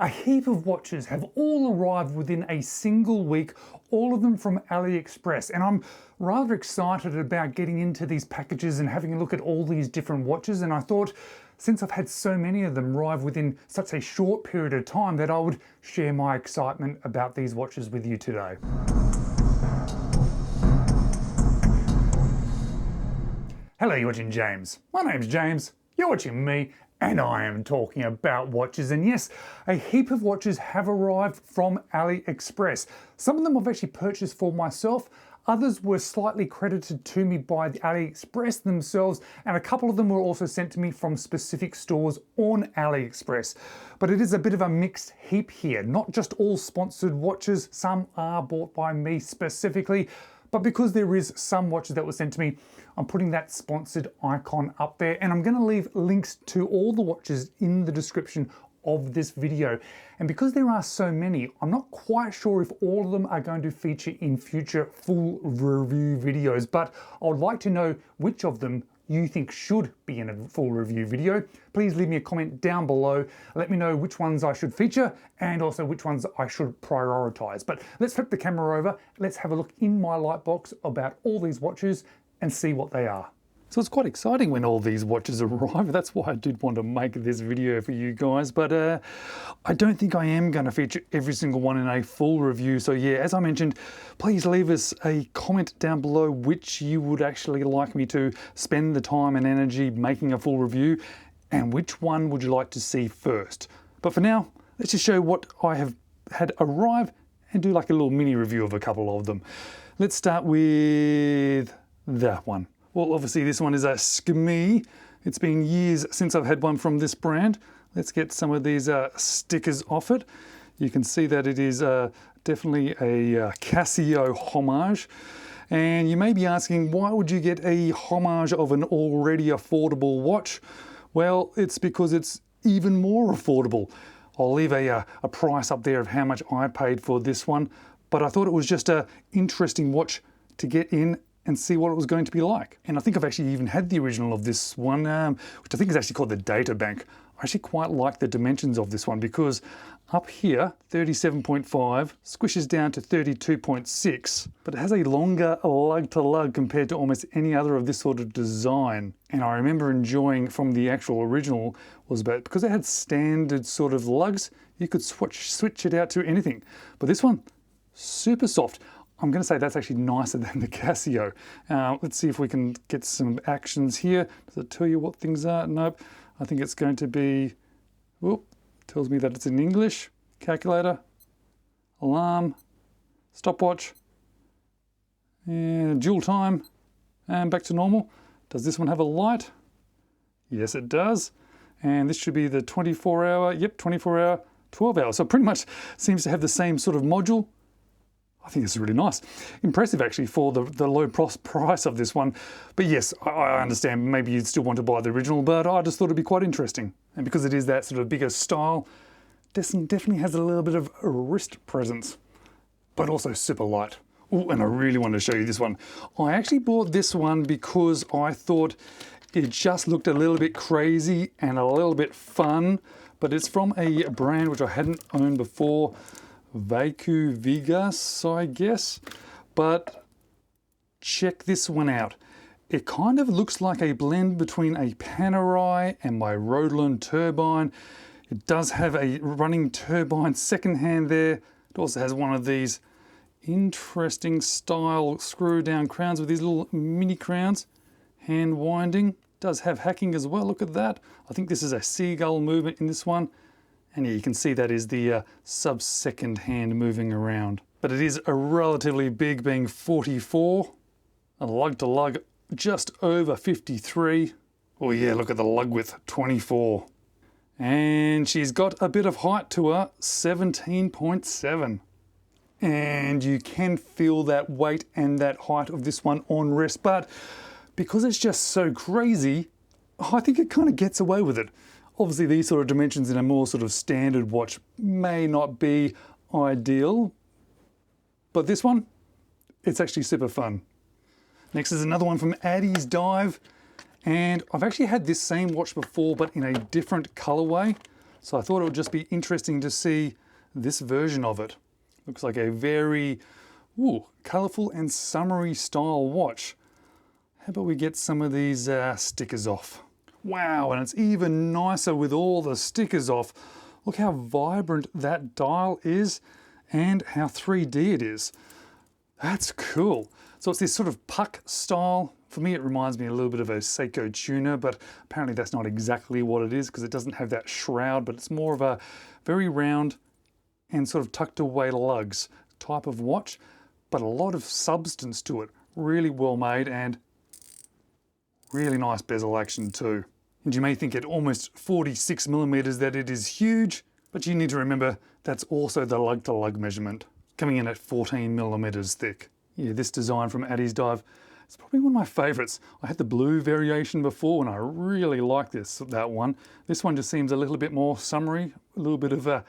A heap of watches have all arrived within a single week, all of them from AliExpress, and I'm rather excited about getting into these packages and having a look at all these different watches. And I thought, since I've had so many of them arrive within such a short period of time, that I would share my excitement about these watches with you today. Hello, you're watching James. My name's James, you're watching me, and I am talking about watches. And yes, a heap of watches have arrived from AliExpress. Some of them I've actually purchased for myself. Others were slightly credited to me by the AliExpress themselves, and a couple of them were also sent to me from specific stores on AliExpress. But it is a bit of a mixed heap here. Not just all sponsored watches, some are bought by me specifically, but because there is some watches that were sent to me, I'm putting that sponsored icon up there, and I'm going to leave links to all the watches in the description of this video. And because there are so many, I'm not quite sure if all of them are going to feature in future full review videos, but I would like to know which of them you think should be in a full review video. Please leave me a comment down below. Let me know which ones I should feature and also which ones I should prioritize. But let's flip the camera over. Let's have a look in my lightbox about all these watches and see what they are. So it's quite exciting when all these watches arrive. That's why I did want to make this video for you guys. But I don't think I am going to feature every single one in a full review. So yeah, as I mentioned, please leave us a comment down below which you would actually like me to spend the time and energy making a full review, and which one would you like to see first. But for now, let's just show what I have had arrive and do like a little mini review of a couple of them. Let's start with that one. Well, obviously this one is a Skmei. It's been years since I've had one from this brand. Let's get some of these stickers off it. You can see that it is definitely a Casio homage. And you may be asking, why would you get a homage of an already affordable watch? Well, it's because it's even more affordable. I'll leave a price up there of how much I paid for this one, but I thought it was just an interesting watch to get in and see what it was going to be like. And I think I've actually even had the original of this one, which I think is actually called the Data Bank. I actually quite like the dimensions of this one because up here, 37.5, squishes down to 32.6, but it has a longer lug to lug compared to almost any other of this sort of design. And I remember enjoying from the actual original was about, because it had standard sort of lugs, you could switch it out to anything. But this one, super soft. I'm going to say that's actually nicer than the Casio. Let's see if we can get some actions here. Does it tell you what things are? Nope. I think it's going to be, whoop, tells me that it's in English. Calculator, alarm, stopwatch, and dual time, and back to normal. Does this one have a light? Yes, it does. And this should be the 24-hour, yep, 24-hour, 12-hour. So it pretty much seems to have the same sort of module. I think this is really nice. Impressive actually for the low price of this one. But yes, I understand maybe you'd still want to buy the original, but I just thought it'd be quite interesting. And because it is that sort of bigger style, this definitely has a little bit of a wrist presence, but also super light. Oh, and I really wanted to show you this one. I actually bought this one because I thought it just looked a little bit crazy and a little bit fun, but it's from a brand which I hadn't owned before. Vakuy Rigas, I guess, but check this one out. It kind of looks like a blend between a Panerai and my Roland turbine. It does have a running turbine second hand there. It also has one of these interesting style screw down crowns with these little mini crowns, hand winding. It does have hacking as well, look at that. I think this is a Seagull movement in this one. And yeah, you can see that is the sub-second hand moving around. But it is a relatively big, being 44. A lug to lug just over 53. Oh yeah, look at the lug width, 24. And she's got a bit of height to her, 17.7. And you can feel that weight and that height of this one on wrist, but because it's just so crazy, I think it kind of gets away with it. Obviously these sort of dimensions in a more sort of standard watch may not be ideal, but this one, it's actually super fun. Next is another one from Addiesdive, and I've actually had this same watch before but in a different colorway. So I thought it would just be interesting to see this version of it. Looks like a very colourful and summery style watch. How about we get some of these stickers off? Wow, and it's even nicer with all the stickers off. Look how vibrant that dial is and how 3D it is. That's cool. So it's this sort of puck style. For me, it reminds me a little bit of a Seiko tuner, but apparently that's not exactly what it is because it doesn't have that shroud, but it's more of a very round and sort of tucked away lugs type of watch, but a lot of substance to it. Really well made and really nice bezel action too. And you may think at almost 46mm that it is huge, but you need to remember that's also the lug-to-lug measurement, coming in at 14mm thick. Yeah, this design from Addiesdive, it's probably one of my favourites. I had the blue variation before and I really like that one. This one just seems a little bit more summery, a little bit of a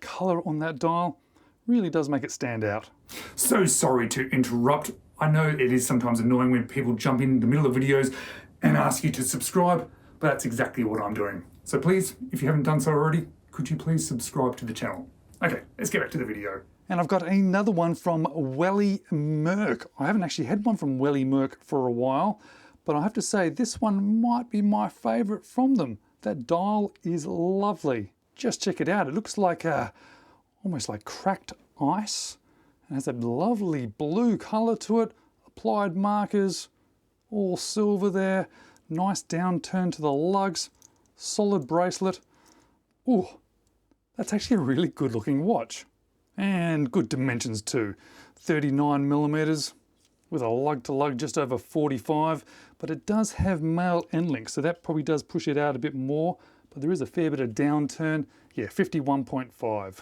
colour on that dial. Really does make it stand out. So sorry to interrupt. I know it is sometimes annoying when people jump in the middle of videos and ask you to subscribe, but that's exactly what I'm doing. So please, if you haven't done so already, could you please subscribe to the channel? Okay, let's get back to the video. And I've got another one from Welli Merk. I haven't actually had one from Welli Murk for a while, but I have to say this one might be my favourite from them. That dial is lovely. Just check it out. It looks like almost like cracked ice. It has that lovely blue colour to it, applied markers, all silver there, nice downturn to the lugs, solid bracelet. Ooh, that's actually a really good looking watch. And good dimensions too. 39mm with a lug-to-lug just over 45, but it does have male end links, so that probably does push it out a bit more, but there is a fair bit of downturn. Yeah, 51.5,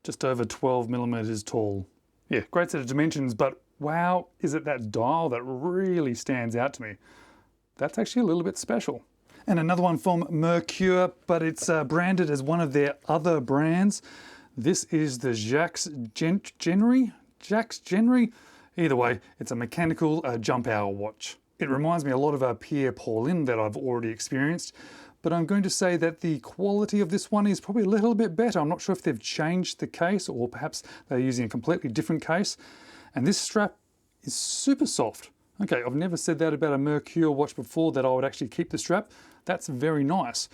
just over 12mm tall. Yeah, great set of dimensions, but wow, is it that dial that really stands out to me. That's actually a little bit special. And another one from Merkur, but it's branded as one of their other brands. This is the Jacques Genry? Jacques Genry? Either way, it's a mechanical jump hour watch. It reminds me a lot of Pierre Paulin that I've already experienced, but I'm going to say that the quality of this one is probably a little bit better. I'm not sure if they've changed the case or perhaps they're using a completely different case. And this strap is super soft. Okay, I've never said that about a Merkur watch before, that I would actually keep the strap. That's very nice.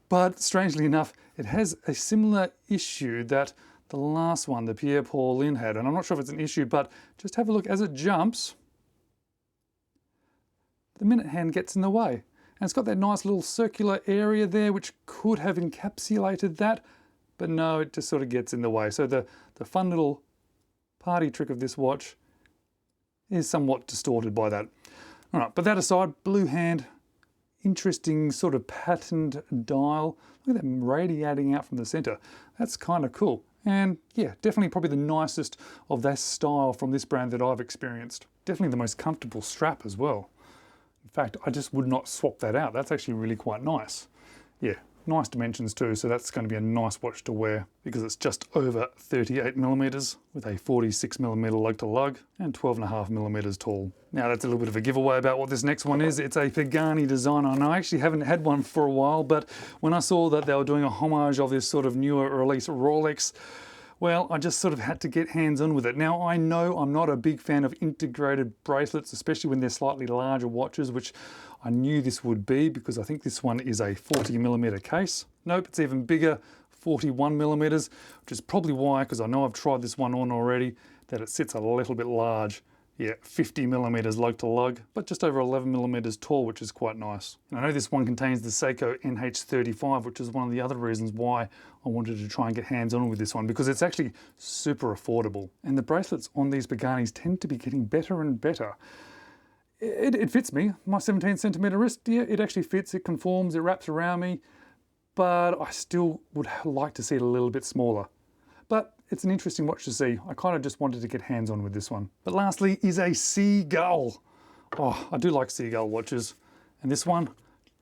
But strangely enough, it has a similar issue that the last one, the Pierre Paulin had. And I'm not sure if it's an issue, but just have a look as it jumps. The minute hand gets in the way. And it's got that nice little circular area there, which could have encapsulated that. But no, it just sort of gets in the way. So the fun little party trick of this watch is somewhat distorted by that. All right, but that aside, blue hand, interesting sort of patterned dial. Look at that radiating out from the center. That's kind of cool. And yeah, definitely probably the nicest of that style from this brand that I've experienced. Definitely the most comfortable strap as well. In fact, I just would not swap that out. That's actually really quite nice. Yeah, nice dimensions too, so that's going to be a nice watch to wear because it's just over 38mm with a 46mm lug-to-lug and 12.5mm tall. Now that's a little bit of a giveaway about what this next one is. It's a Pagani Design, and I actually haven't had one for a while, but when I saw that they were doing a homage of this sort of newer release Rolex, well, I just sort of had to get hands-on with it. Now, I know I'm not a big fan of integrated bracelets, especially when they're slightly larger watches, which I knew this would be because I think this one is a 40mm case. Nope, it's even bigger, 41mm, which is probably why, because I know I've tried this one on already, that it sits a little bit large. Yeah, 50mm lug-to-lug, but just over 11mm tall, which is quite nice. And I know this one contains the Seiko NH35, which is one of the other reasons why I wanted to try and get hands-on with this one, because it's actually super affordable. And the bracelets on these Paganis tend to be getting better and better. It fits me. My 17cm wrist, yeah, it actually fits, it conforms, it wraps around me, but I still would like to see it a little bit smaller. But it's an interesting watch to see. I kind of just wanted to get hands-on with this one. But lastly is a Seagull. Oh, I do like Seagull watches. And this one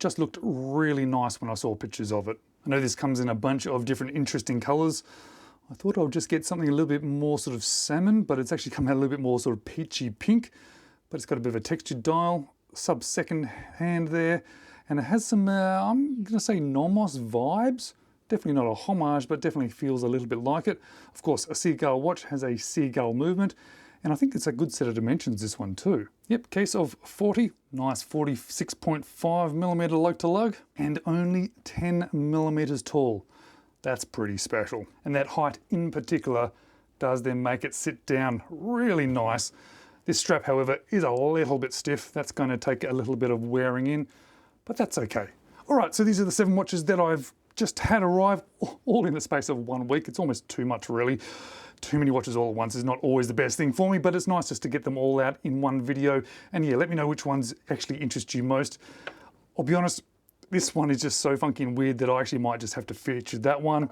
just looked really nice when I saw pictures of it. I know this comes in a bunch of different interesting colors. I thought I would just get something a little bit more sort of salmon, but it's actually come out a little bit more sort of peachy pink. But it's got a bit of a textured dial, sub-second hand there. And it has some, I'm gonna say Nomos vibes. Definitely not a homage, but definitely feels a little bit like it. Of course, a Seagull watch has a Seagull movement, and I think it's a good set of dimensions, this one too. Yep, case of 40, nice 46.5mm lug to lug, and only 10mm tall. That's pretty special. And that height in particular does then make it sit down really nice. This strap, however, is a little bit stiff. That's going to take a little bit of wearing in, but that's okay. All right, so these are the 7 watches that I've just had arrive, all in the space of 1 week. It's almost too much, really. Too many watches all at once is not always the best thing for me, but it's nice just to get them all out in one video. And yeah, let me know which ones actually interest you most. I'll be honest, this one is just so funky and weird that I actually might just have to feature that one.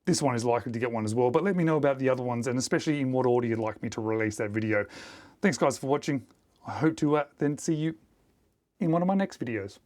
This one is likely to get one as well, but let me know about the other ones, and especially in what order you'd like me to release that video. Thanks guys for watching. I hope to then see you in one of my next videos.